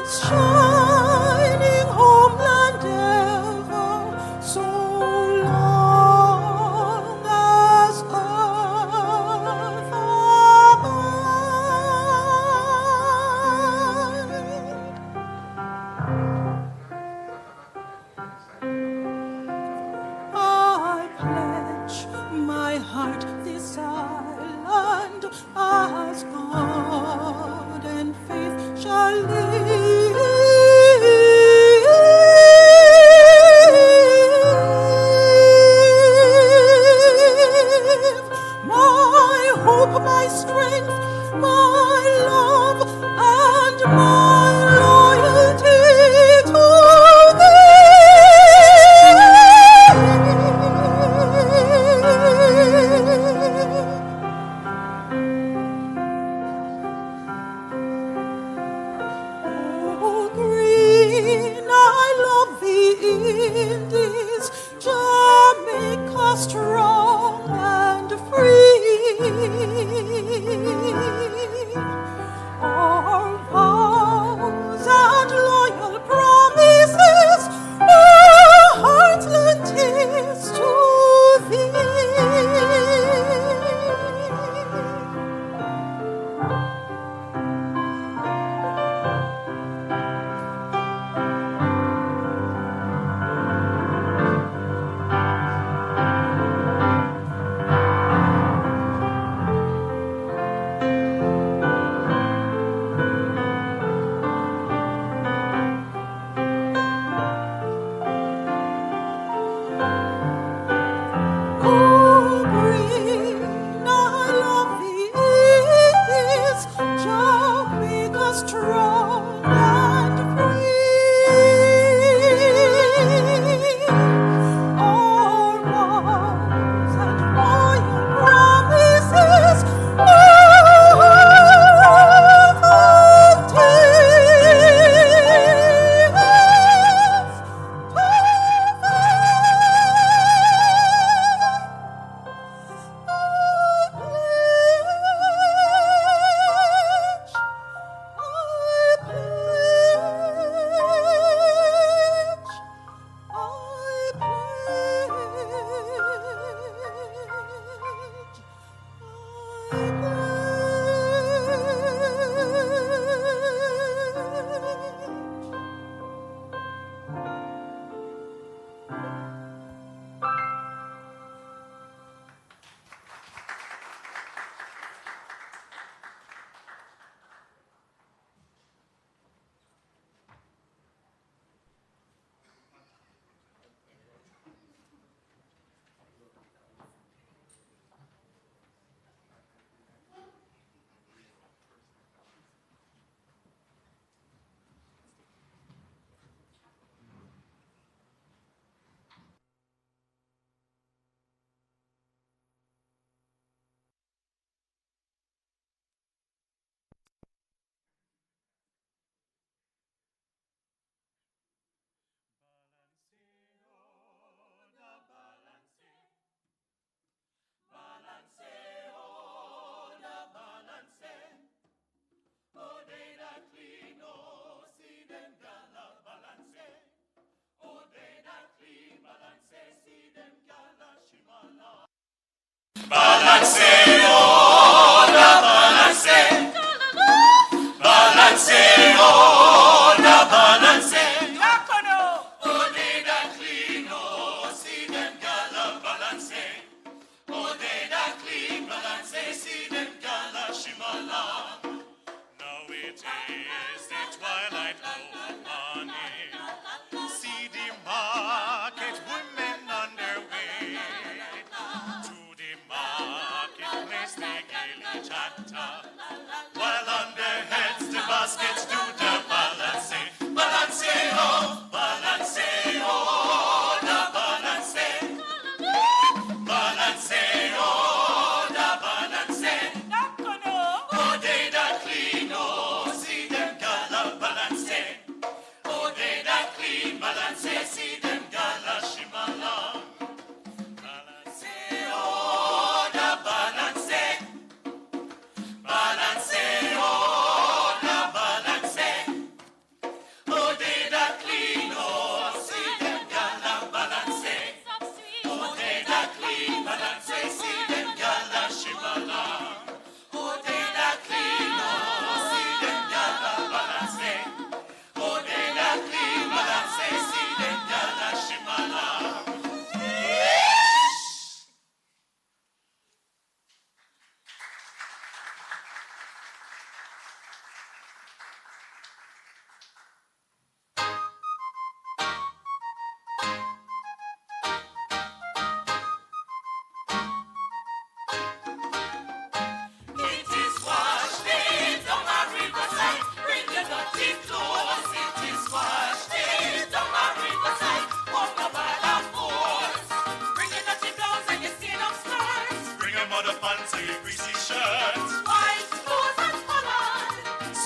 shining homeland ever, so long as earth I pledge my heart this island as God and faith shall live. My hope, my strength, my love, and my loyalty to Oh, green, I love the Indies, Jamaica strong and free. Our vows and loyal promises, our hearts lend tis to thee. Oh, green, I love the Indies, Jamaica strong and free. Our vows and loyal promises, Market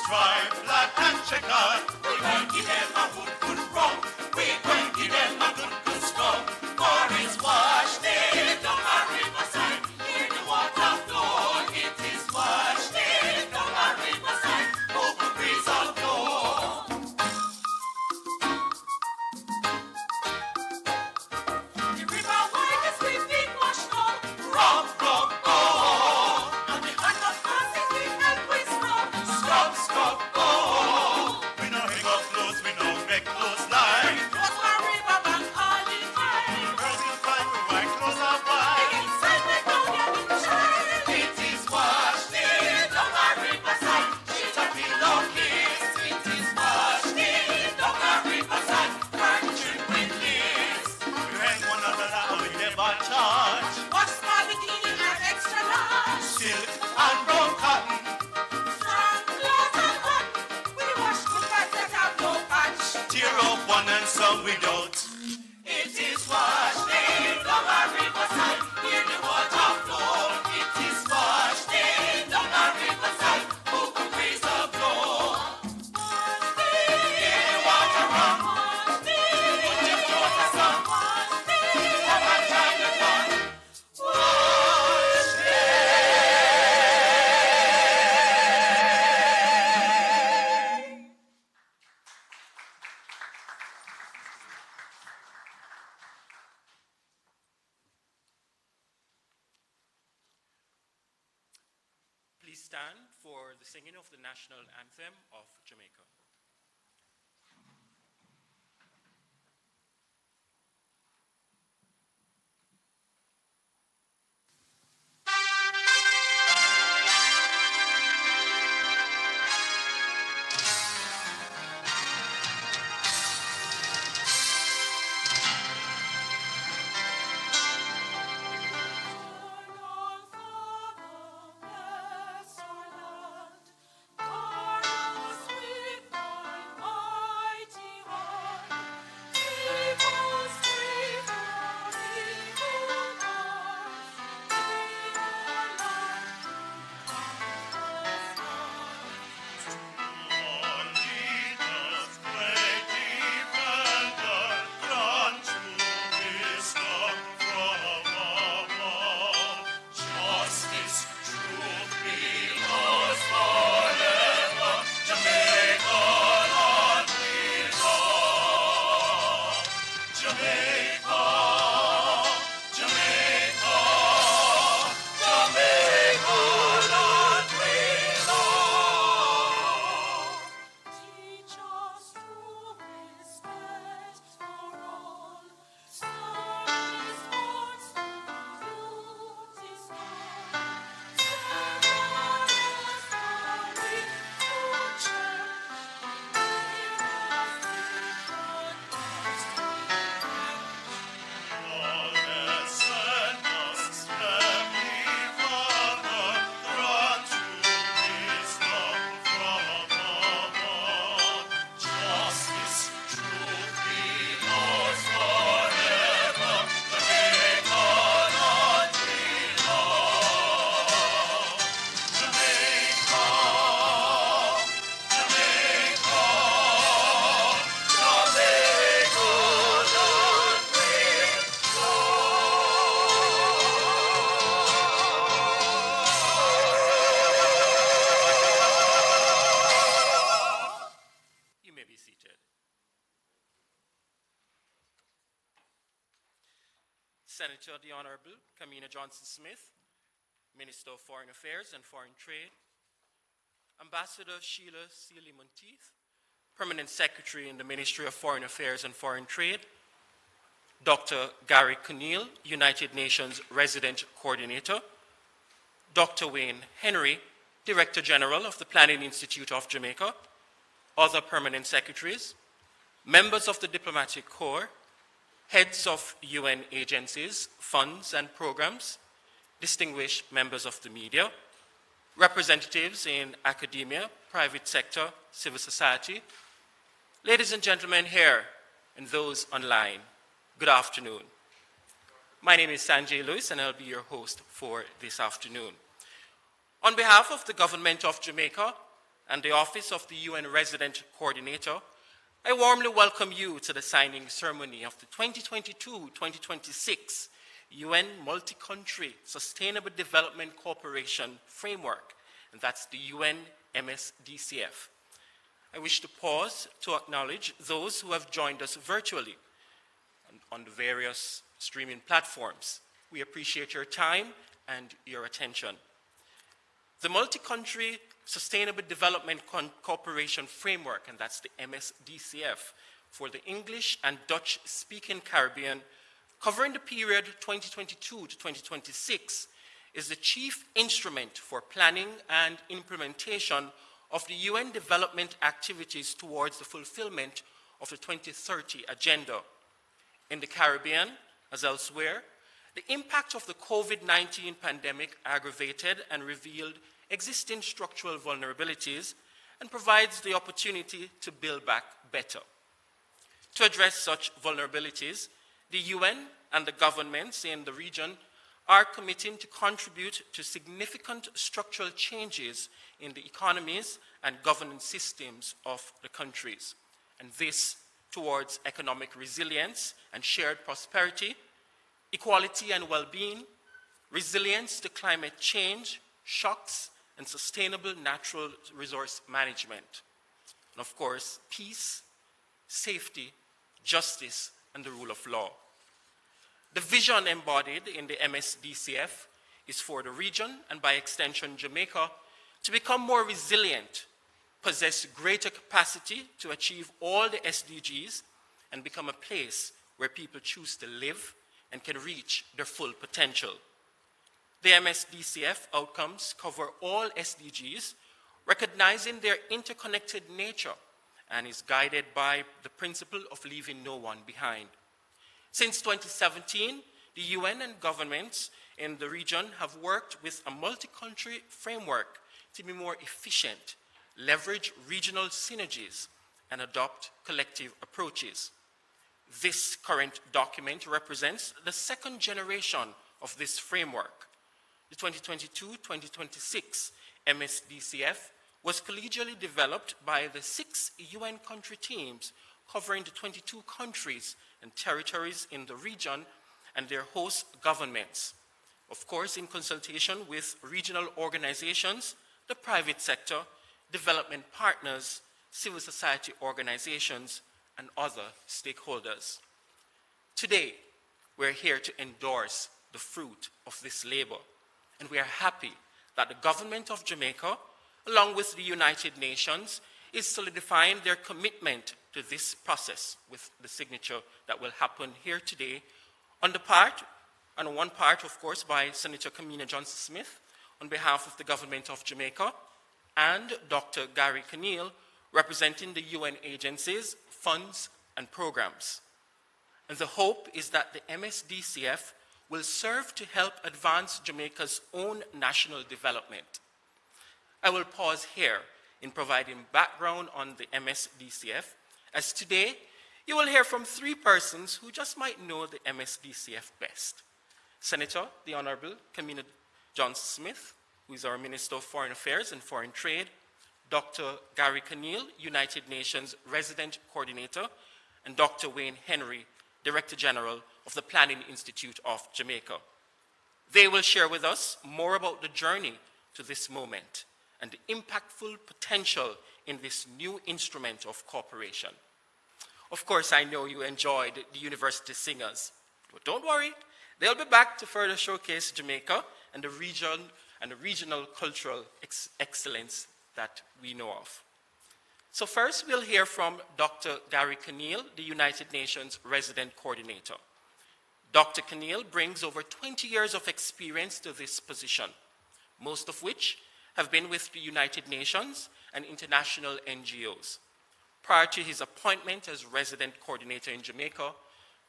stripe, black and checkered. We gon' give them a good, good rum. We gon' give them a good, good scrub. Morris washed it down a riverside. Hear the water flow. It is washed it down a riverside. Open breeze of flow. The river wide as we've been washed up. Rub, rub, oh. And the hand of masses we help we scrub. Scrub, scrub, oh. We no hang up clothes, we no make clothes line. Clothes for river bank all the time. Girls will find we white clothes are fine. Inside we go down in shine. It is washed in down a riverside. She's a pillow kiss. It is washed in down a riverside. Country with this. We hang one another and we never charge. Wash small bikini and extra large. Silk and brown cotton. Strong clothes and hot. We wash cookers that have no patch. Tear up one and some without. It is washed in down a riverside. Hear the water flow. It is washed in down a riverside. Open breeze of flow. Hear the water run. Put your clothes on sun. Have a time of fun. Wash Please stand for the singing of the national anthem of Jamaica. Senator the Honorable Kamina Johnson-Smith, Minister of Foreign Affairs and Foreign Trade, Ambassador Sheila Sealy-Monteith, Permanent Secretary in the Ministry of Foreign Affairs and Foreign Trade, Dr. Gary Conneal, United Nations Resident Coordinator, Dr. Wayne Henry, Director General of the Planning Institute of Jamaica, other permanent secretaries, members of the Diplomatic Corps, heads of UN agencies, funds, and programs, distinguished members of the media, representatives in academia, private sector, civil society, ladies and gentlemen here and those online, good afternoon. My name is Sanjay Lewis, and I'll be your host for this afternoon. On behalf of the Government of Jamaica and the Office of the UN Resident Coordinator, I warmly welcome you to the signing ceremony of the 2022-2026 UN Multi-Country Sustainable Development Cooperation Framework, and that's the UN MSDCF. I wish to pause to acknowledge those who have joined us virtually on the various streaming platforms. We appreciate your time and your attention. The Multi-Country Sustainable Development Cooperation Framework, and that's the MSDCF, for the English and Dutch-speaking Caribbean, covering the period 2022 to 2026, is the chief instrument for planning and implementation of the UN development activities towards the fulfillment of the 2030 Agenda. In the Caribbean, as elsewhere, the impact of the COVID-19 pandemic aggravated and revealed existing structural vulnerabilities and provides the opportunity to build back better. To address such vulnerabilities, the UN and the governments in the region are committing to contribute to significant structural changes in the economies and governance systems of the countries, and this towards economic resilience and shared prosperity, equality and well-being, resilience to climate change, shocks, and sustainable natural resource management, and of course, peace, safety, justice, and the rule of law. The vision embodied in the MSDCF is for the region, and by extension Jamaica, to become more resilient, possess greater capacity to achieve all the SDGs, and become a place where people choose to live and can reach their full potential. The MSDCF outcomes cover all SDGs, recognizing their interconnected nature, and is guided by the principle of leaving no one behind. Since 2017, the UN and governments in the region have worked with a multi-country framework to be more efficient, leverage regional synergies, and adopt collective approaches. This current document represents the second generation of this framework. The 2022-2026 MSDCF was collegially developed by the 6 UN country teams covering the 22 countries and territories in the region and their host governments, of course in consultation with regional organizations, the private sector, development partners, civil society organizations, and other stakeholders. Today, we're here to endorse the fruit of this labor, and we are happy that the government of Jamaica, along with the United Nations, is solidifying their commitment to this process with the signature that will happen here today on one part, of course, by Senator Kamina Johnson-Smith on behalf of the government of Jamaica, and Dr. Gary Keneal, representing the UN agencies, funds, and programs. And the hope is that the MSDCF will serve to help advance Jamaica's own national development. I will pause here in providing background on the MSDCF, as today you will hear from 3 persons who just might know the MSDCF best. Senator, the Honorable Kamina Johnson-Smith, who is our Minister of Foreign Affairs and Foreign Trade, Dr. Gary Keneal, United Nations Resident Coordinator, and Dr. Wayne Henry, Director General of the Planning Institute of Jamaica. They will share with us more about the journey to this moment and the impactful potential in this new instrument of cooperation. Of course, I know you enjoyed the University Singers, but don't worry, they'll be back to further showcase Jamaica and the region and the regional cultural excellence that we know of. So first, we'll hear from Dr. Gary Keneal, the United Nations Resident Coordinator. Dr. Keneal brings over 20 years of experience to this position, most of which have been with the United Nations and international NGOs. Prior to his appointment as Resident Coordinator in Jamaica,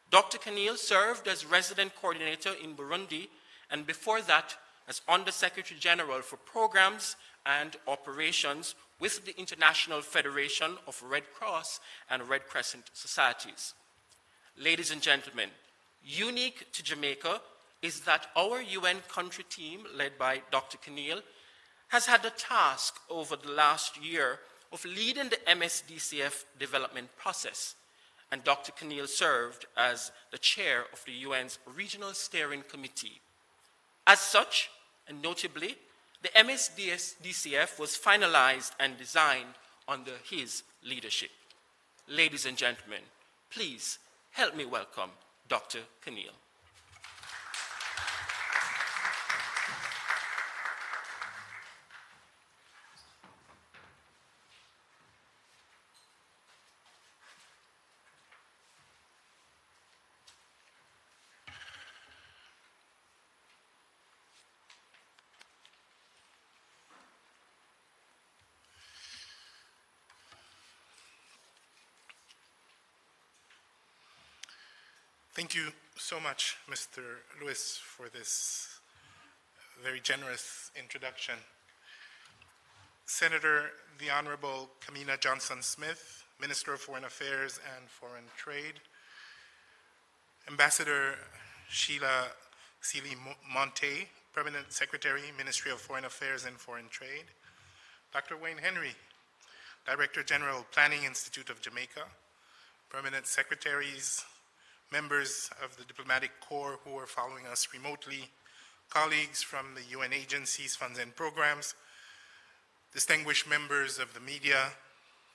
Dr. Keneal served as Resident Coordinator in Burundi, and before that, as Under-Secretary General for Programs and Operations with the International Federation of Red Cross and Red Crescent Societies. Ladies and gentlemen, unique to Jamaica is that our UN country team, led by Dr. Keneal, has had the task over the last year of leading the MSDCF development process, and Dr. Keneal served as the chair of the UN's Regional Steering Committee. As such, and notably, the MSDCF was finalized and designed under his leadership. Ladies and gentlemen, please help me welcome Dr. Keneal. Thank you so much, Mr. Lewis, for this very generous introduction. Senator, the Honorable Kamina Johnson-Smith, Minister of Foreign Affairs and Foreign Trade, Ambassador Sheila Sealy Monte, Permanent Secretary, Ministry of Foreign Affairs and Foreign Trade, Dr. Wayne Henry, Director General, Planning Institute of Jamaica, Permanent Secretaries, members of the diplomatic corps who are following us remotely, colleagues from the UN agencies, funds, and programs, distinguished members of the media,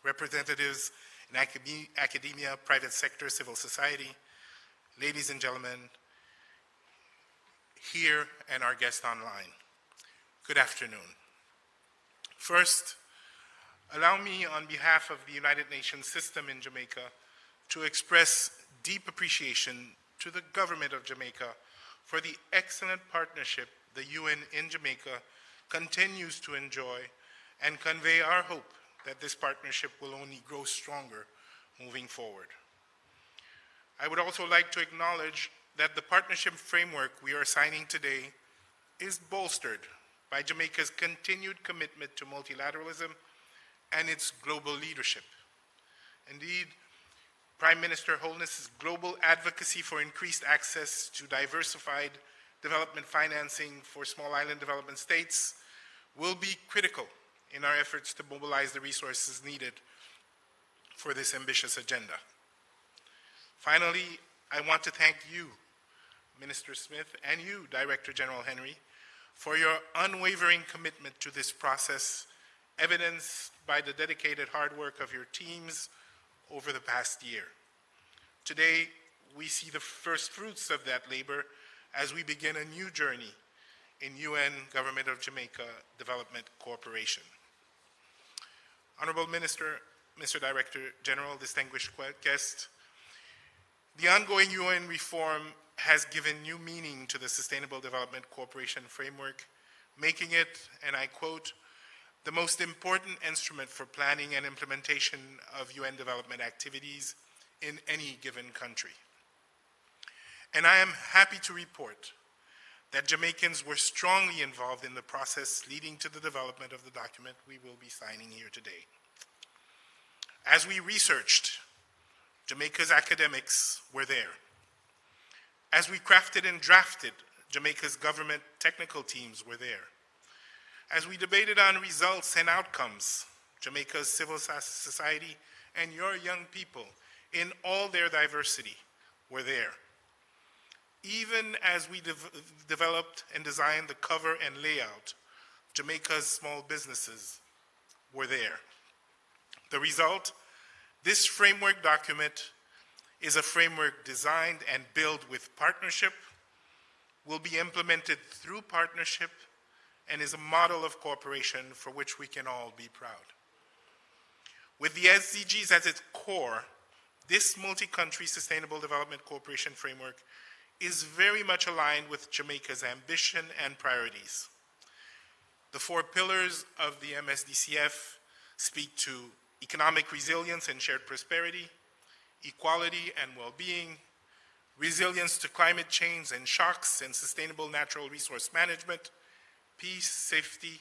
representatives in academia, private sector, civil society, ladies and gentlemen, here and our guests online. Good afternoon. First, allow me on behalf of the United Nations system in Jamaica to express deep appreciation to the government of Jamaica for the excellent partnership the UN in Jamaica continues to enjoy, and convey our hope that this partnership will only grow stronger moving forward. I would also like to acknowledge that the partnership framework we are signing today is bolstered by Jamaica's continued commitment to multilateralism and its global leadership. Indeed, Prime Minister Holness's global advocacy for increased access to diversified development financing for small island development states will be critical in our efforts to mobilize the resources needed for this ambitious agenda. Finally, I want to thank you, Minister Smith, and you, Director General Henry, for your unwavering commitment to this process, evidenced by the dedicated hard work of your teams over the past year. Today, we see the first fruits of that labor as we begin a new journey in UN Government of Jamaica Development Cooperation. Honorable Minister, Mr. Director General, distinguished guests, the ongoing UN reform has given new meaning to the Sustainable Development Cooperation Framework, making it, and I quote, the most important instrument for planning and implementation of UN development activities in any given country. And I am happy to report that Jamaicans were strongly involved in the process leading to the development of the document we will be signing here today. As we researched, Jamaica's academics were there. As we crafted and drafted, Jamaica's government technical teams were there. As we debated on results and outcomes, Jamaica's civil society and your young people in all their diversity were there. Even as we developed and designed the cover and layout, Jamaica's small businesses were there. The result, this framework document is a framework designed and built with partnership, will be implemented through partnership, and is a model of cooperation for which we can all be proud. With the SDGs at its core, this multi-country sustainable development cooperation framework is very much aligned with Jamaica's ambition and priorities. The 4 pillars of the MSDCF speak to economic resilience and shared prosperity, equality and well-being, resilience to climate change and shocks and sustainable natural resource management, peace, safety,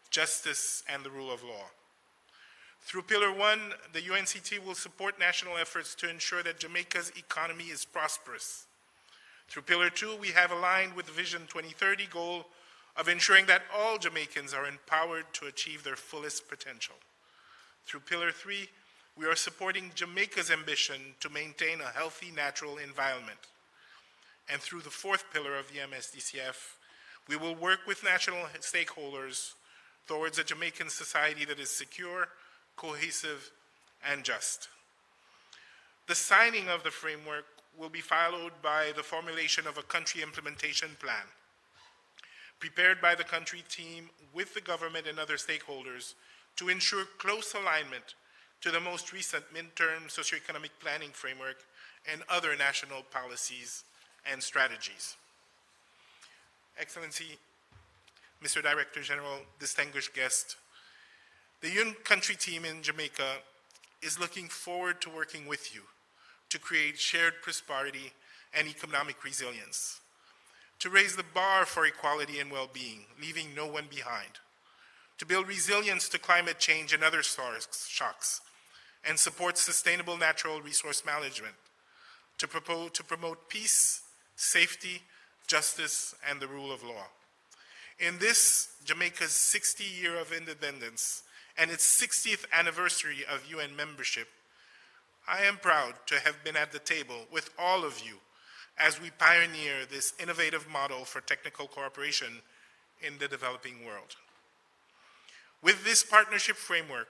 justice, and the rule of law. Through Pillar 1, the UNCT will support national efforts to ensure that Jamaica's economy is prosperous. Through Pillar 2, we have aligned with the Vision 2030 goal of ensuring that all Jamaicans are empowered to achieve their fullest potential. Through Pillar 3, we are supporting Jamaica's ambition to maintain a healthy natural environment. And through the fourth pillar of the MSDCF, we will work with national stakeholders towards a Jamaican society that is secure, cohesive, and just. The signing of the framework will be followed by the formulation of a country implementation plan, prepared by the country team with the government and other stakeholders to ensure close alignment to the most recent midterm socioeconomic planning framework and other national policies and strategies. Excellency, Mr. Director General, distinguished guests, the UN country team in Jamaica is looking forward to working with you to create shared prosperity and economic resilience, to raise the bar for equality and well-being, leaving no one behind, to build resilience to climate change and other shocks, and support sustainable natural resource management, to promote peace, safety, justice, and the rule of law. In this, Jamaica's 60th year of independence and its 60th anniversary of UN membership, I am proud to have been at the table with all of you as we pioneer this innovative model for technical cooperation in the developing world. With this partnership framework,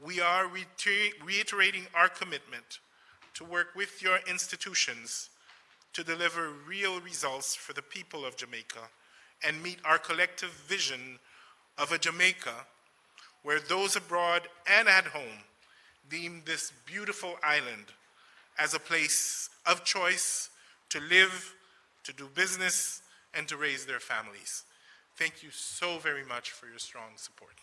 we are reiterating our commitment to work with your institutions to deliver real results for the people of Jamaica and meet our collective vision of a Jamaica where those abroad and at home deem this beautiful island as a place of choice to live, to do business, and to raise their families. Thank you so very much for your strong support.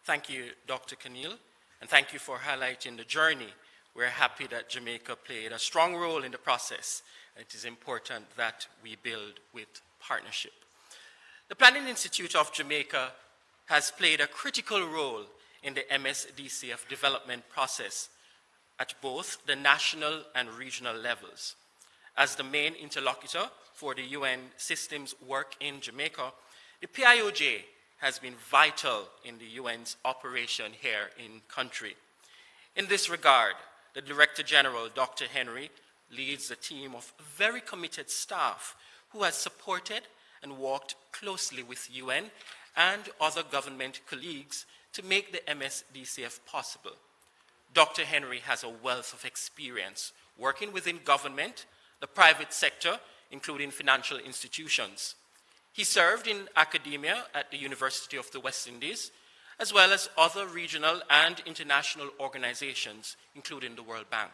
Thank you, Dr. Keneal, and thank you for highlighting the journey. We're happy that Jamaica played a strong role in the process. It is important that we build with partnership. The Planning Institute of Jamaica has played a critical role in the MSDCF development process at both the national and regional levels. As the main interlocutor for the UN system's work in Jamaica, the PIOJ has been vital in the UN's operation here in country. In this regard, the Director General, Dr. Henry, leads a team of very committed staff who has supported and worked closely with UN and other government colleagues to make the MSDCF possible. Dr. Henry has a wealth of experience working within government, the private sector, including financial institutions. He served in academia at the University of the West Indies, as well as other regional and international organizations, including the World Bank.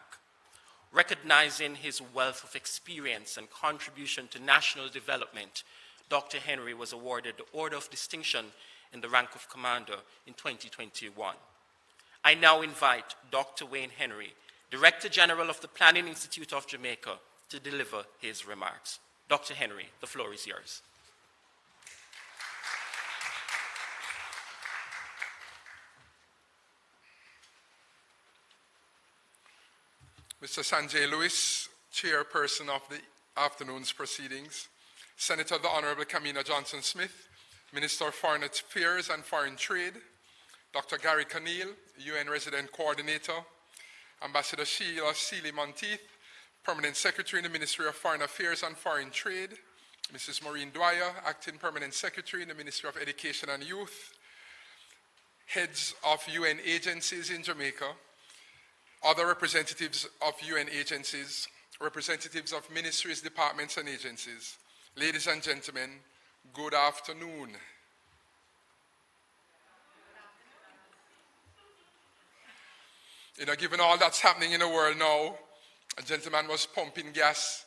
Recognizing his wealth of experience and contribution to national development, Dr. Henry was awarded the Order of Distinction in the rank of Commander in 2021. I now invite Dr. Wayne Henry, Director General of the Planning Institute of Jamaica, to deliver his remarks. Dr. Henry, the floor is yours. Mr. Sanjay Lewis, Chairperson of the afternoon's proceedings, Senator the Honorable Kamina Johnson-Smith, Minister of Foreign Affairs and Foreign Trade, Dr. Gary Keneal, UN Resident Coordinator, Ambassador Sheila Sealy-Monteith, Permanent Secretary in the Ministry of Foreign Affairs and Foreign Trade, Mrs. Maureen Dwyer, Acting Permanent Secretary in the Ministry of Education and Youth, heads of UN agencies in Jamaica, other representatives of UN agencies, representatives of ministries, departments, and agencies. Ladies and gentlemen, good afternoon. You know, given all that's happening in the world now, a gentleman was pumping gas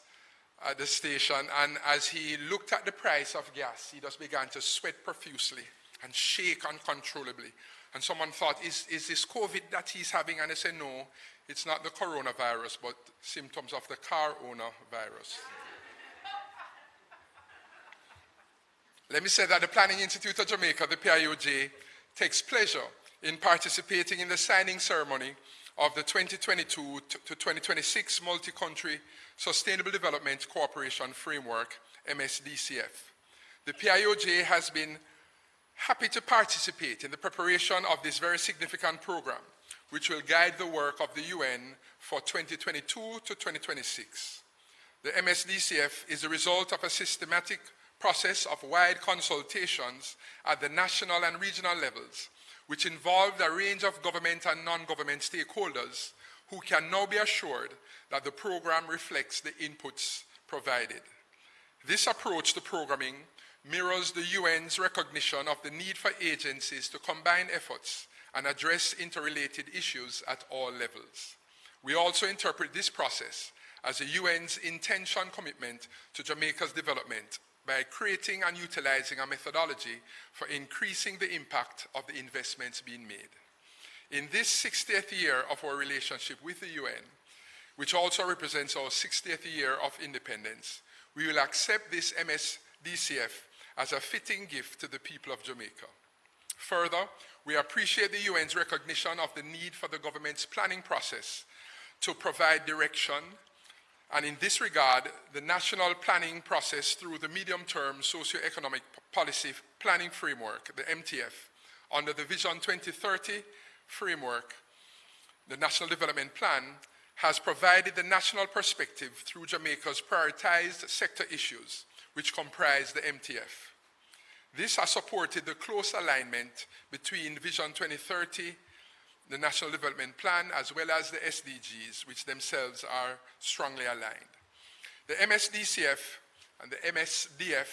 at the station, and as he looked at the price of gas, he just began to sweat profusely and shake uncontrollably. And someone thought, is this COVID that he's having? And they said, no, it's not the coronavirus, but symptoms of the car owner virus. Let me say that the Planning Institute of Jamaica, the PIOJ, takes pleasure in participating in the signing ceremony of the 2022 to 2026 Multi-Country Sustainable Development Cooperation Framework, MSDCF. The PIOJ has been happy to participate in the preparation of this very significant program, which will guide the work of the UN for 2022 to 2026. The MSDCF is the result of a systematic process of wide consultations at the national and regional levels, which involved a range of government and non-government stakeholders who can now be assured that the program reflects the inputs provided. This approach to programming mirrors the UN's recognition of the need for agencies to combine efforts and address interrelated issues at all levels. We also interpret this process as the UN's intention commitment to Jamaica's development by creating and utilizing a methodology for increasing the impact of the investments being made. In this 60th year of our relationship with the UN, which also represents our 60th year of independence, we will accept this MSDCF as a fitting gift to the people of Jamaica. Further, we appreciate the UN's recognition of the need for the government's planning process to provide direction, and in this regard, the national planning process through the medium-term socio-economic policy planning framework, the MTF, under the Vision 2030 framework, the National Development Plan, has provided the national perspective through Jamaica's prioritized sector issues, which comprise the MTF. This has supported the close alignment between Vision 2030, the National Development Plan, as well as the SDGs, which themselves are strongly aligned. The MSDCF and the MSDF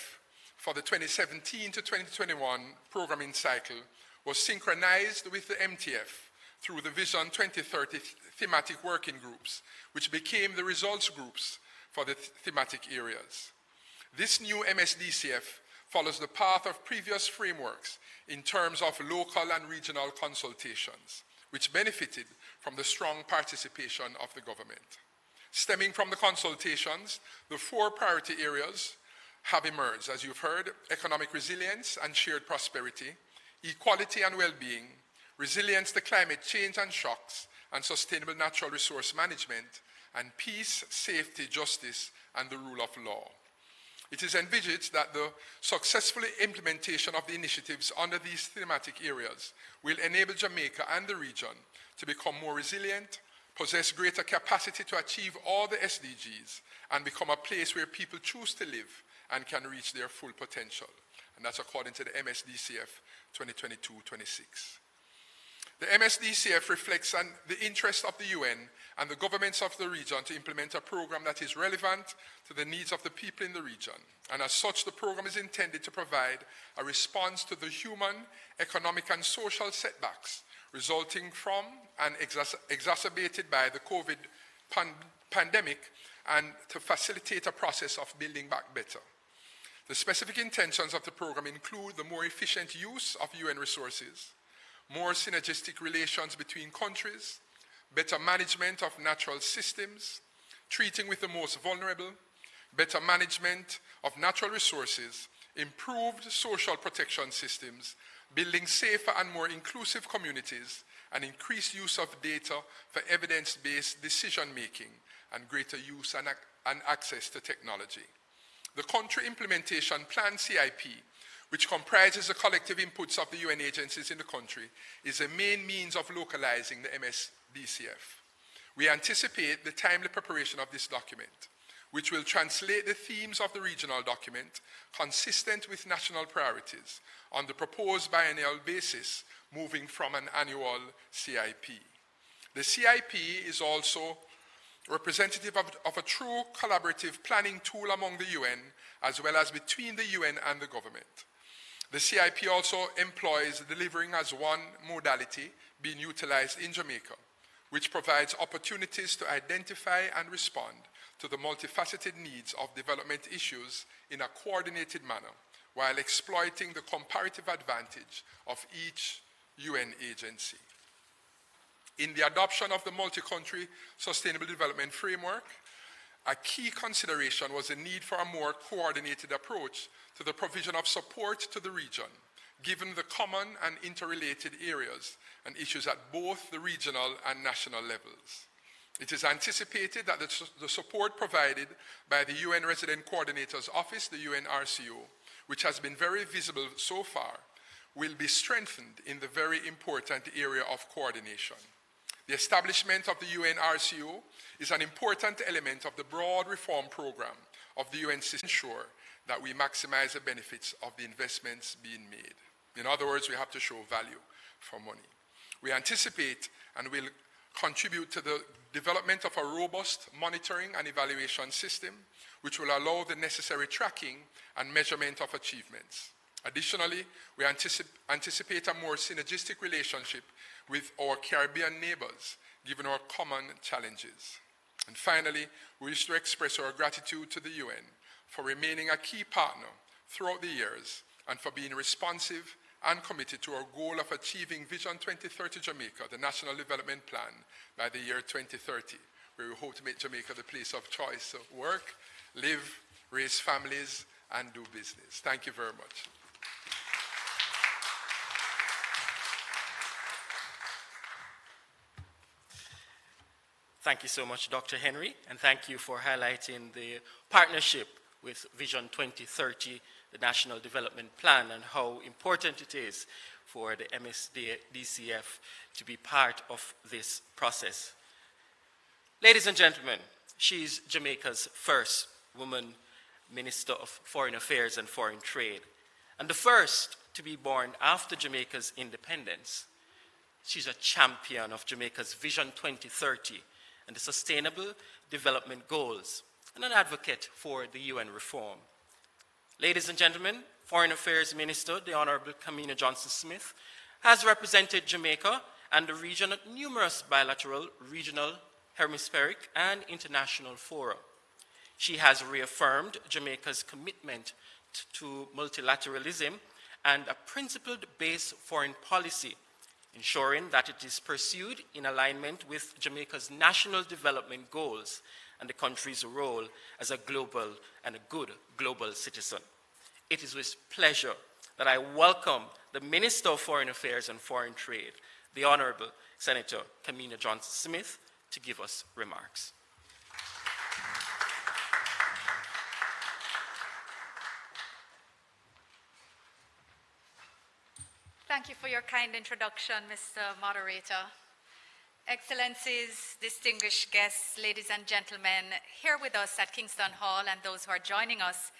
for the 2017 to 2021 programming cycle was synchronized with the MTF through the Vision 2030 thematic working groups, which became the results groups for the thematic areas. This new MSDCF follows the path of previous frameworks in terms of local and regional consultations, which benefited from the strong participation of the government. Stemming from the consultations, the 4 priority areas have emerged, as you've heard: economic resilience and shared prosperity, equality and well-being, resilience to climate change and shocks, and sustainable natural resource management, and peace, safety, justice, and the rule of law. It is envisaged that the successful implementation of the initiatives under these thematic areas will enable Jamaica and the region to become more resilient, possess greater capacity to achieve all the SDGs, and become a place where people choose to live and can reach their full potential. And that's according to the MSDCF 2022-26. The MSDCF reflects the interest of the UN and the governments of the region to implement a program that is relevant to the needs of the people in the region. And as such, the program is intended to provide a response to the human, economic, and social setbacks resulting from and exacerbated by the COVID pandemic, and to facilitate a process of building back better. The specific intentions of the program include the more efficient use of UN resources, more synergistic relations between countries, better management of natural systems, treating with the most vulnerable, better management of natural resources, improved social protection systems, building safer and more inclusive communities, and increased use of data for evidence-based decision-making, and greater use and access to technology. The Country Implementation Plan, CIP, which comprises the collective inputs of the UN agencies in the country, is a main means of localizing the MSDCF. We anticipate the timely preparation of this document, which will translate the themes of the regional document consistent with national priorities on the proposed biennial basis, moving from an annual CIP. The CIP is also representative of a true collaborative planning tool among the UN, as well as between the UN and the government. The CIP also employs delivering as one modality being utilized in Jamaica, which provides opportunities to identify and respond to the multifaceted needs of development issues in a coordinated manner, while exploiting the comparative advantage of each UN agency. In the adoption of the multi-country sustainable development framework, a key consideration was the need for a more coordinated approach to the provision of support to the region, given the common and interrelated areas and issues at both the regional and national levels. It is anticipated that the support provided by the UN Resident Coordinator's Office, the UNRCO, which has been very visible so far, will be strengthened in the very important area of coordination. The establishment of the UNRCO is an important element of the broad reform program of the UN system to ensure that we maximize the benefits of the investments being made. In other words, we have to show value for money. We anticipate and will contribute to the development of a robust monitoring and evaluation system which will allow the necessary tracking and measurement of achievements. Additionally, we anticipate a more synergistic relationship with our Caribbean neighbors, given our common challenges. And finally, we wish to express our gratitude to the UN for remaining a key partner throughout the years and for being responsive and committed to our goal of achieving Vision 2030 Jamaica, the National Development Plan, by the year 2030, where we hope to make Jamaica the place of choice of work, live, raise families, and do business. Thank you very much. Thank you so much, Dr. Henry, and thank you for highlighting the partnership with Vision 2030, the National Development Plan, and how important it is for the MSDCF to be part of this process. Ladies and gentlemen, she's Jamaica's first woman Minister of Foreign Affairs and Foreign Trade, and the first to be born after Jamaica's independence. She's a champion of Jamaica's Vision 2030 and the Sustainable Development Goals, and an advocate for the UN reform. Ladies and gentlemen, Foreign Affairs Minister, the Honorable Kamina Johnson-Smith, has represented Jamaica and the region at numerous bilateral, regional, hemispheric, and international fora. She has reaffirmed Jamaica's commitment to multilateralism and a principled-based foreign policy, ensuring that it is pursued in alignment with Jamaica's national development goals and the country's role as a global and a good global citizen. It is with pleasure that I welcome the Minister of Foreign Affairs and Foreign Trade, the Honorable Senator Kamina Johnson-Smith, to give us remarks. Thank you for your kind introduction, Mr. Moderator. Excellencies, distinguished guests, ladies and gentlemen, here with us at Kingston Hall and those who are joining us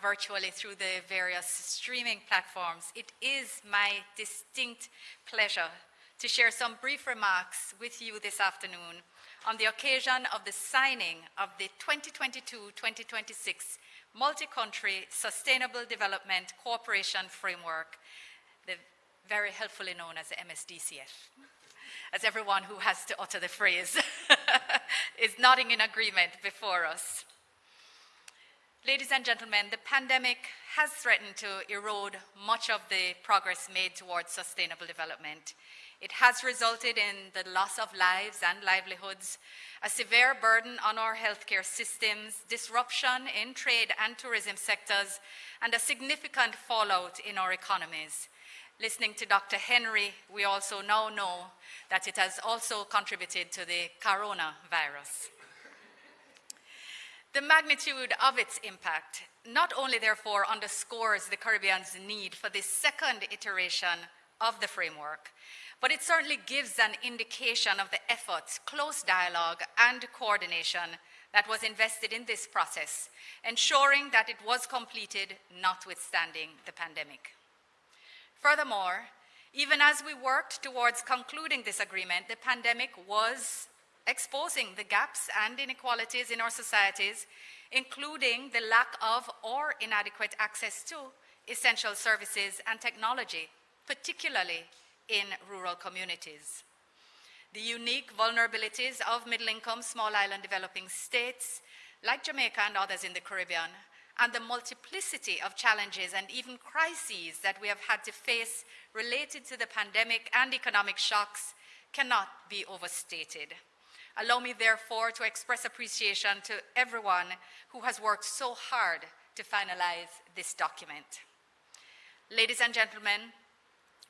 virtually through the various streaming platforms, it is my distinct pleasure to share some brief remarks with you this afternoon on the occasion of the signing of the 2022-2026 Multi-Country Sustainable Development Cooperation Framework, very helpfully known as the MSDCF, as everyone who has to utter the phrase is nodding in agreement before us. Ladies and gentlemen, the pandemic has threatened to erode much of the progress made towards sustainable development. It has resulted in the loss of lives and livelihoods, a severe burden on our healthcare systems, disruption in trade and tourism sectors, and a significant fallout in our economies. Listening to Dr. Henry, we also now know that it has also contributed to the coronavirus. The magnitude of its impact not only therefore underscores the Caribbean's need for this second iteration of the framework, but it certainly gives an indication of the efforts, close dialogue, and coordination that was invested in this process, ensuring that it was completed notwithstanding the pandemic. Furthermore, even as we worked towards concluding this agreement, the pandemic was exposing the gaps and inequalities in our societies, including the lack of or inadequate access to essential services and technology, particularly in rural communities. The unique vulnerabilities of middle-income, small island developing states, like Jamaica and others in the Caribbean, and the multiplicity of challenges and even crises that we have had to face related to the pandemic and economic shocks cannot be overstated. Allow me, therefore, to express appreciation to everyone who has worked so hard to finalize this document. Ladies and gentlemen,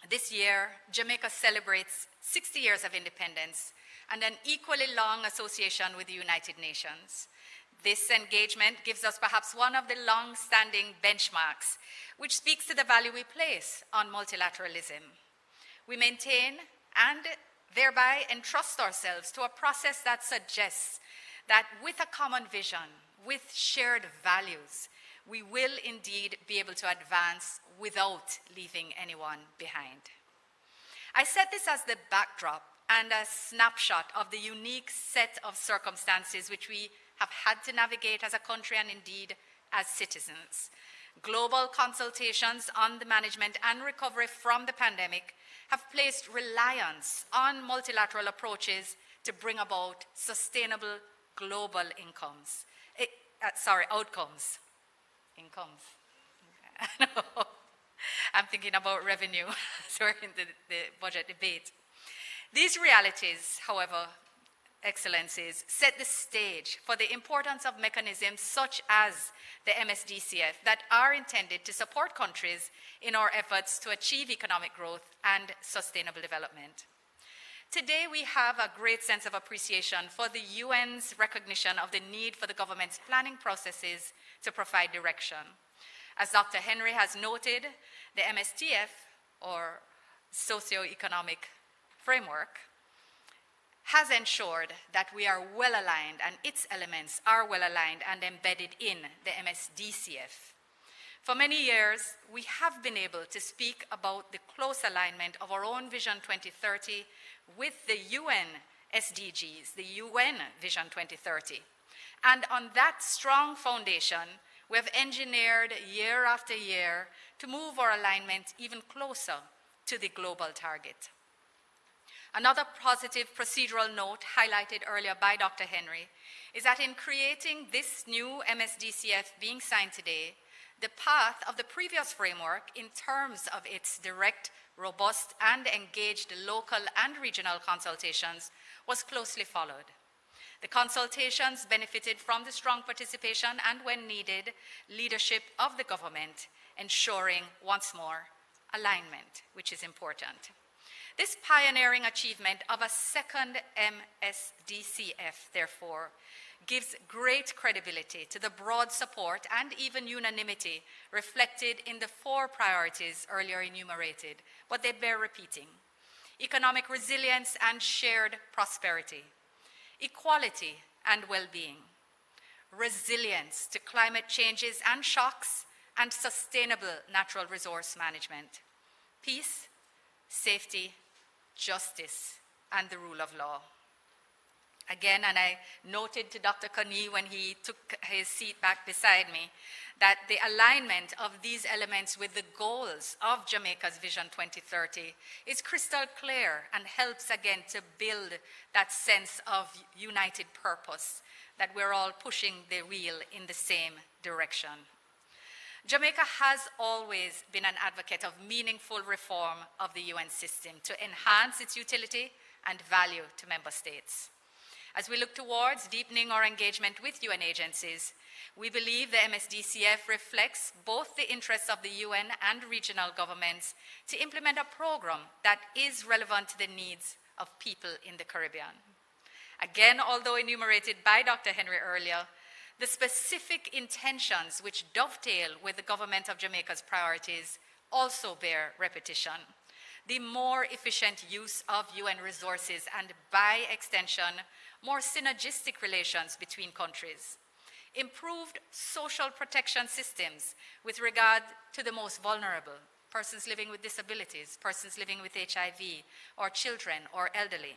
this year, Jamaica celebrates 60 years of independence and an equally long association with the United Nations. This engagement gives us perhaps one of the long-standing benchmarks, which speaks to the value we place on multilateralism. We maintain and thereby entrust ourselves to a process that suggests that with a common vision, with shared values, we will indeed be able to advance without leaving anyone behind. I set this as the backdrop and a snapshot of the unique set of circumstances which we have had to navigate as a country and indeed as citizens. Global consultations on the management and recovery from the pandemic have placed reliance on multilateral approaches to bring about sustainable global outcomes. Incomes. No. I'm thinking about revenue, so we're in the budget debate. These realities, however, Excellencies, set the stage for the importance of mechanisms such as the MSDCF that are intended to support countries in our efforts to achieve economic growth and sustainable development. Today, we have a great sense of appreciation for the UN's recognition of the need for the government's planning processes to provide direction. As Dr. Henry has noted, the MSTF, or Socioeconomic Framework, has ensured that we are well aligned and its elements are well aligned and embedded in the MSDCF. For many years, we have been able to speak about the close alignment of our own Vision 2030 with the UN SDGs, the UN Vision 2030. And on that strong foundation, we have engineered year after year to move our alignment even closer to the global target. Another positive procedural note highlighted earlier by Dr. Henry is that in creating this new MSDCF being signed today, the path of the previous framework in terms of its direct, robust, and engaged local and regional consultations was closely followed. The consultations benefited from the strong participation and, when needed, leadership of the government, ensuring, once more, alignment, which is important. This pioneering achievement of a second MSDCF, therefore, gives great credibility to the broad support and even unanimity reflected in the 4 priorities earlier enumerated, but they bear repeating: economic resilience and shared prosperity, equality and well-being, resilience to climate changes and shocks, and sustainable natural resource management, peace, safety, justice, and the rule of law. Again, and I noted to Dr. Kani when he took his seat back beside me, that the alignment of these elements with the goals of Jamaica's Vision 2030 is crystal clear and helps again to build that sense of united purpose, that we're all pushing the wheel in the same direction. Jamaica has always been an advocate of meaningful reform of the UN system to enhance its utility and value to member states. As we look towards deepening our engagement with UN agencies, we believe the MSDCF reflects both the interests of the UN and regional governments to implement a program that is relevant to the needs of people in the Caribbean. Again, although enumerated by Dr. Henry earlier, the specific intentions which dovetail with the government of Jamaica's priorities also bear repetition. The more efficient use of UN resources and, by extension, more synergistic relations between countries. Improved social protection systems with regard to the most vulnerable, persons living with disabilities, persons living with HIV, or children or elderly.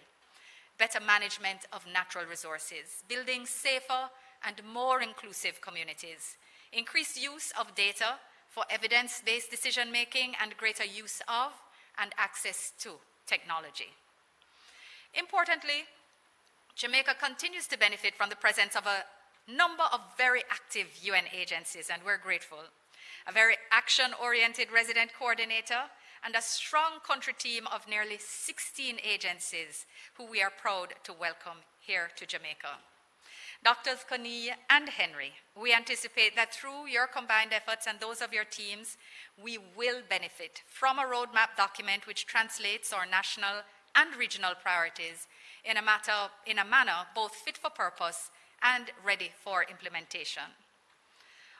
Better management of natural resources, building safer and more inclusive communities, increased use of data for evidence-based decision-making, and greater use of and access to technology. Importantly, Jamaica continues to benefit from the presence of a number of very active UN agencies, and we're grateful. A very action-oriented resident coordinator and a strong country team of nearly 16 agencies who we are proud to welcome here to Jamaica. Doctors Connie and Henry, we anticipate that through your combined efforts and those of your teams, we will benefit from a roadmap document which translates our national and regional priorities in a manner both fit for purpose and ready for implementation.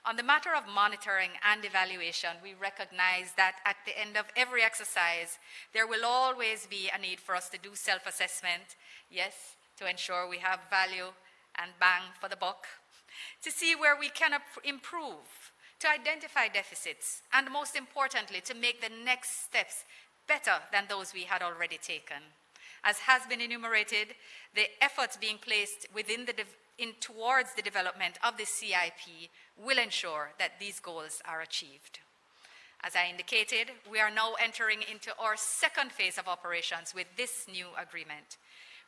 On the matter of monitoring and evaluation, we recognize that at the end of every exercise, there will always be a need for us to do self-assessment, yes, to ensure we have value and bang for the buck, to see where we can improve, to identify deficits, and most importantly, to make the next steps better than those we had already taken. As has been enumerated, the efforts being placed towards the development of the CIP will ensure that these goals are achieved. As I indicated, we are now entering into our second phase of operations with this new agreement.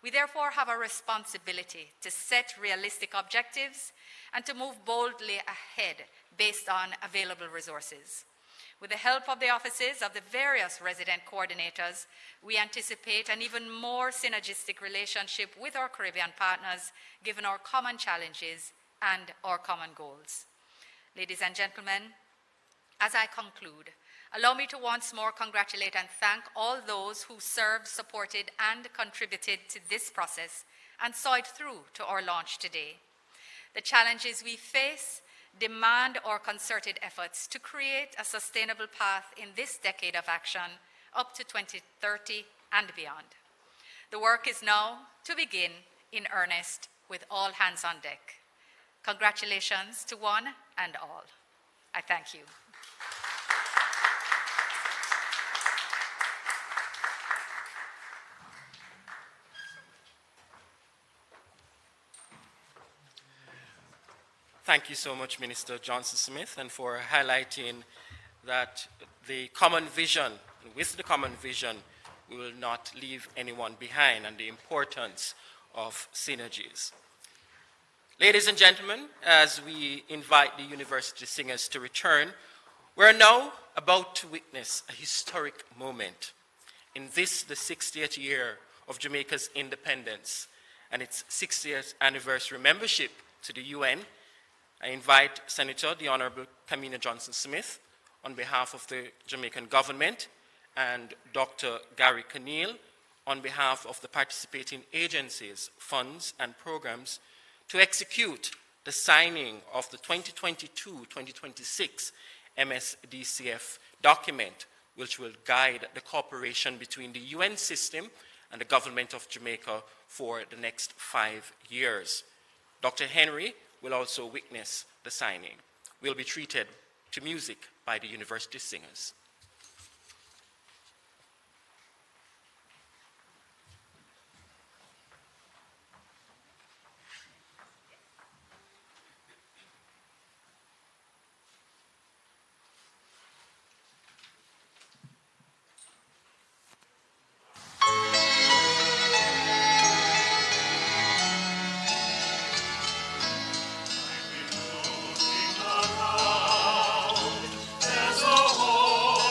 We therefore have a responsibility to set realistic objectives and to move boldly ahead based on available resources. With the help of the offices of the various resident coordinators, we anticipate an even more synergistic relationship with our Caribbean partners, given our common challenges and our common goals. Ladies and gentlemen, as I conclude, allow me to once more congratulate and thank all those who served, supported, and contributed to this process and saw it through to our launch today. The challenges we face demand our concerted efforts to create a sustainable path in this decade of action up to 2030 and beyond. The work is now to begin in earnest with all hands on deck. Congratulations to one and all. I thank you. Thank you so much, Minister Johnson-Smith, and for highlighting that the common vision, with the common vision, we will not leave anyone behind, and the importance of synergies. Ladies and gentlemen, as we invite the university singers to return, we're now about to witness a historic moment. In this, the 60th year of Jamaica's independence and its 60th anniversary membership to the UN, I invite Senator, the Honorable Kamina Johnson-Smith, on behalf of the Jamaican government, and Dr. Gary Conneal, on behalf of the participating agencies, funds, and programs, to execute the signing of the 2022-2026 MSDCF document, which will guide the cooperation between the UN system and the government of Jamaica for the next 5 years. Dr. Henry will also witness the signing. We'll be treated to music by the university singers. There's a hole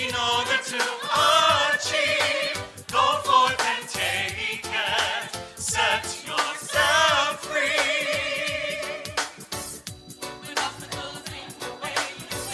in order to achieve. Go forth and take it. Set yourself free. With obstacles in your way,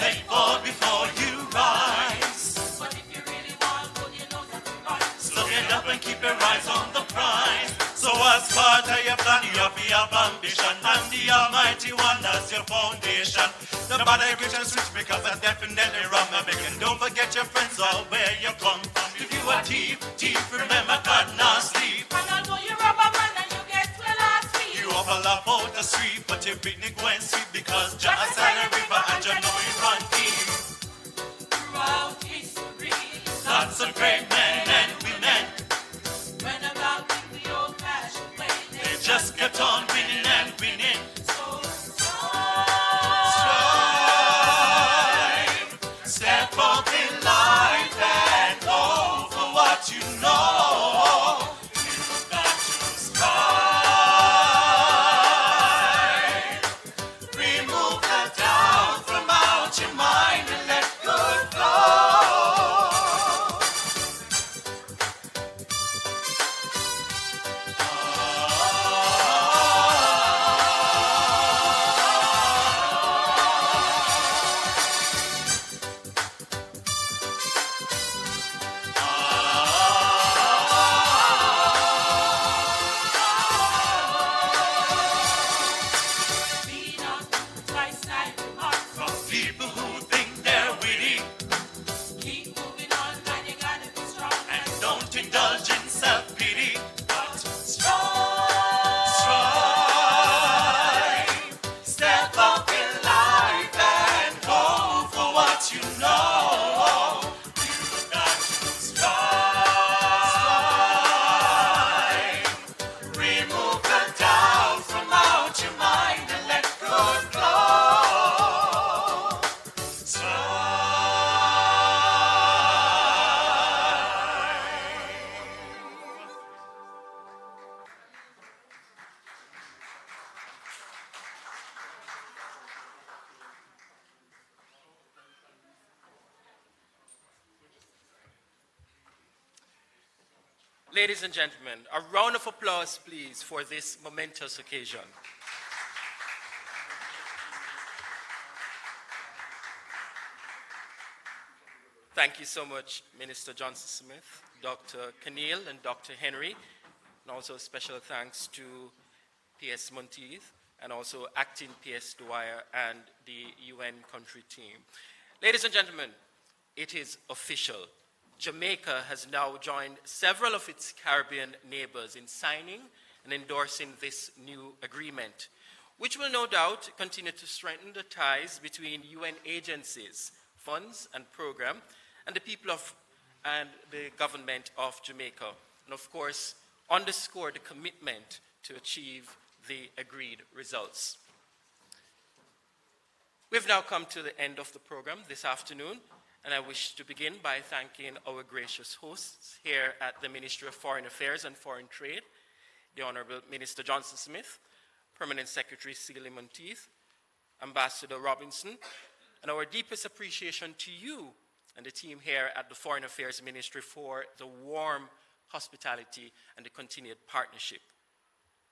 They fall before you rise. but if you really want good, you know that you're right. So get up and keep your eyes on the prize. So as part of your plan, you have ambition, and the Almighty One as your foundation. Nobody gives you switch because that's definitely wrong. And don't forget your friends or where you come from. If you a thief, remember God not sleep. And I know you're rubber man and you get well last week. You have a laugh out the street, but you beat the Gwen sweet because Jah aside the river and you know you run deep. Throughout history, Lots of great men and women, when about with the old-fashioned way, they just kept on winning and winning. so Strive, step up in life and go for what you know. You've got to strive. Remove the doubt from out your mind and let good flow. be not twice like remarks. From people who think they're witty Keep moving on, man, you gotta be strong. and don't indulge in self-pity, but strive. Step up in life and go for what you know. You've got to strive. Remove the doubt from out your mind and let good flow. Ladies and gentlemen, a round of applause, please, for this momentous occasion. Thank you so much, Minister Johnson Smith, Dr. Keneal, and Dr. Henry, and also special thanks to PS Monteith, and also Acting PS Dwyer and the UN country team. Ladies and gentlemen, it is official. Jamaica has now joined several of its Caribbean neighbors in signing and endorsing this new agreement, which will no doubt continue to strengthen the ties between UN agencies, funds and program, and the people of and the government of Jamaica, and of course, underscore the commitment to achieve the agreed results. We've now come to the end of the program this afternoon, and I wish to begin by thanking our gracious hosts here at the Ministry of Foreign Affairs and Foreign Trade, the Honorable Minister Johnson Smith, Permanent Secretary Sealy Monteith, Ambassador Robinson, and our deepest appreciation to you and the team here at the Foreign Affairs Ministry for the warm hospitality and the continued partnership.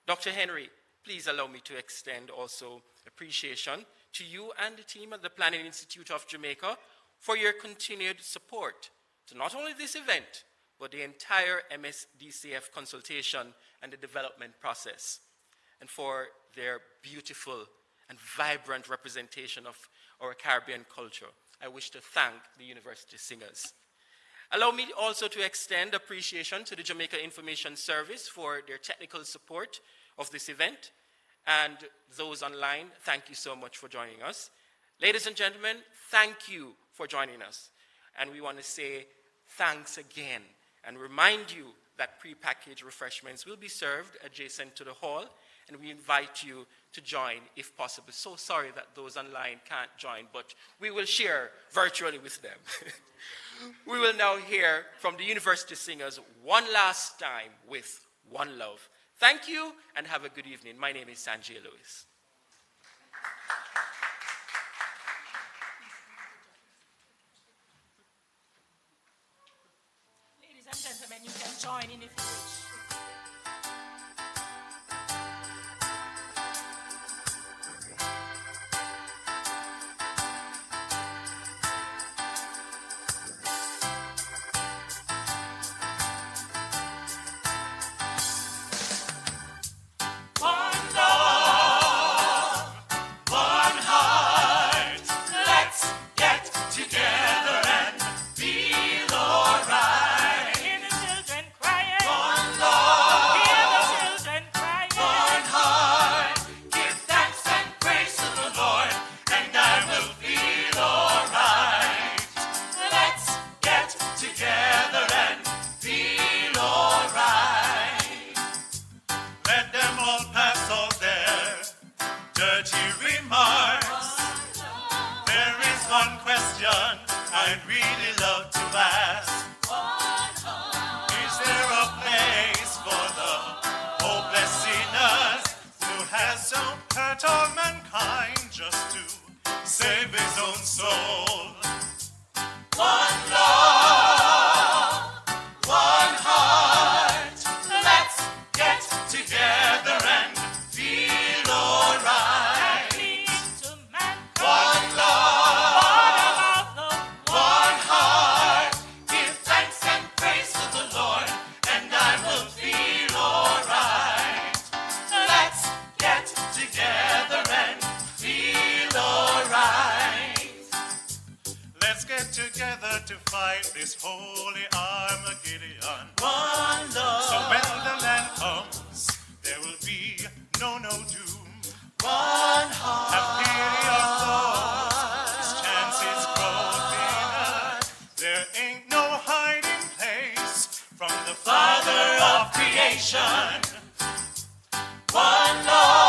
Dr. Henry, please allow me to extend also appreciation to you and the team at the Planning Institute of Jamaica for your continued support to not only this event, but the entire MSDCF consultation and the development process, and for their beautiful and vibrant representation of our Caribbean culture. I wish to thank the university singers. Allow me also to extend appreciation to the Jamaica Information Service for their technical support of this event, and those online, thank you so much for joining us. Ladies and gentlemen, thank you for joining us. And we want to say thanks again and remind you that prepackaged refreshments will be served adjacent to the hall, and we invite you to join if possible. So sorry that those online can't join, but we will share virtually with them. We will now hear from the university singers one last time with One Love. Thank you and have a good evening. My name is Sanjay Lewis. gentlemen, you can join in if you wish. One love, one heart. Let's get together and feel alright. Hear the children crying. One love, Hear the children crying. one heart. Give thanks and praise to the Lord, and I will feel alright. Let's get together and feel alright. Let them all pass all their dirty remarks. There is one question I'd really love to ask. Is there a place for the hopeless sinners who has so hurt all mankind just to save his own soul? One love, one heart. Let's get together and feel alright. To mankind. One love, About the one heart. Give thanks and praise to the Lord, and I will feel alright. Let's get together and feel alright. Let's get together to fight this holy Armageddon. One love. So when the land comes, there will be no doom. One heart. Have pity on those whose chances grow thinner. There ain't no hiding place from the Father of creation. One love.